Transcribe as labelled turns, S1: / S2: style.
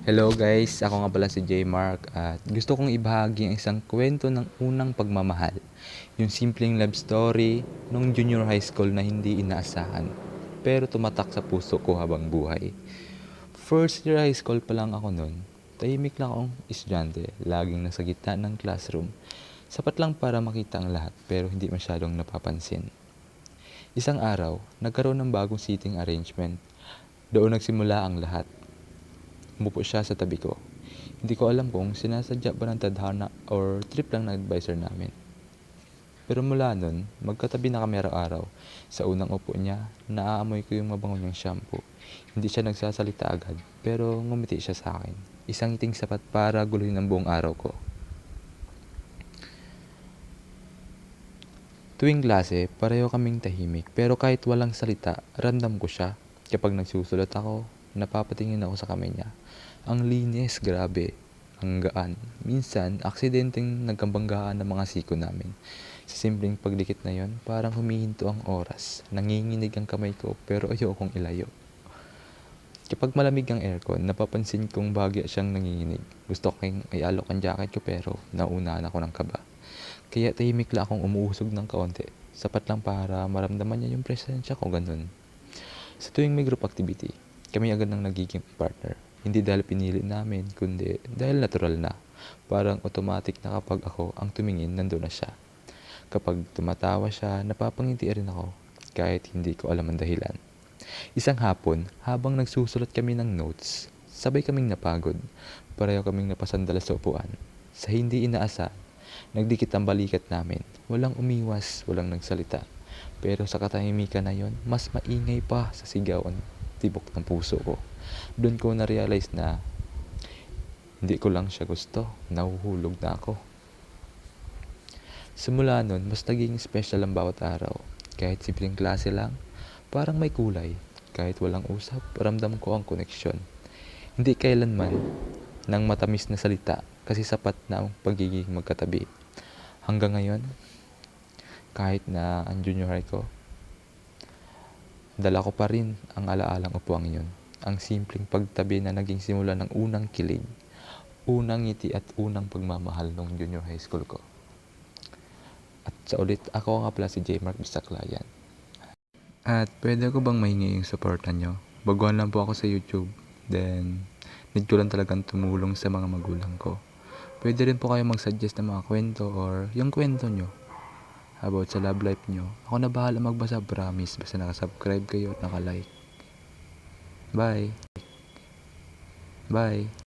S1: Hello guys, ako nga pala si J Mark at gusto kong ibahagi ang isang kwento ng unang pagmamahal. Yung simpleng love story nung junior high school na hindi inaasahan, pero tumatak sa puso ko habang buhay. First year high school pa lang ako noon. Tahimik lang akong estudyante, laging nasa gitna ng classroom. Sapat lang para makita ang lahat pero hindi masyadong napapansin. Isang araw, nagkaroon ng bagong seating arrangement. Doon nagsimula ang lahat. Umupo siya sa tabi ko. Hindi ko alam kung sinasadya ba ng tadhana or trip lang ng advisor namin. Pero mula nun, magkatabi na kami araw-araw. Sa unang upo niya, naaamoy ko yung mabango niyang shampoo. Hindi siya nagsasalita agad, pero ngumiti siya sa akin. Isang ngiting sapat para guluhin ang buong araw ko. Tuwing klase, pareho kaming tahimik, pero kahit walang salita, ramdam ko siya. Kapag nagsusulat ako, napapatingin ako sa kamay niya. Ang linis, grabe. Ang gaan. Minsan, aksidenteng nagkabanggaan ng mga siko namin. Sa simpleng pagdikit na yon, parang humihinto ang oras. Nanginginig ang kamay ko, pero ayokong ilayo. Kapag malamig ang aircon, napapansin kong bagya siyang nanginginig. Gusto kong ialok ang jacket ko pero nauunahan ako ng kaba. Kaya tahimik lang akong umuusog ng kaunti. Sapat lang para maramdaman niya yung presensya ko, ganun. Sa tuwing may group activity, kami agad nang nagiging partner. Hindi dahil pinili namin, kundi dahil natural na. Parang automatic na kapag ako ang tumingin, nandun na siya. Kapag tumatawa siya, napapangiti rin ako, kahit hindi ko alam ang dahilan. Isang hapon, habang nagsusulat kami ng notes, sabay kaming napagod. Pareho kaming napasandal sa upuan. Sa hindi inaasahan, nagdikit ang balikat namin. Walang umiwas, walang nagsalita. Pero sa katahimikan na yon, mas maingay pa sa sigawan tibok ng puso ko. Doon ko na-realize na hindi ko lang siya gusto, nahuhulog na ako. Simula nun, mas naging special ang bawat araw. Kahit simpleng klase lang, parang may kulay. Kahit walang usap, ramdam ko ang koneksyon. Hindi kailanman ng matamis na salita kasi sapat na ang pagiging magkatabi. Hanggang ngayon, kahit na ang junior high ko, dala ko pa rin ang alaalang upuang iyon. Ang simpleng pagtabi na naging simula ng unang kilig, unang ngiti at unang pagmamahal ng junior high school ko. At sa ulit, ako nga pala si J Mark Bisaklayan. At pwede ko bang mahingi yung suporta nyo? Baguhan lang po ako sa YouTube. Then, need ko lang talagang tumulong sa mga magulang ko. Pwede rin po kayo mag-suggest ng mga kwento or yung kwento nyo about sa love life nyo. Ako na bahala magbasa, promise. Basta nakasubscribe kayo at nakalike. Bye! Bye!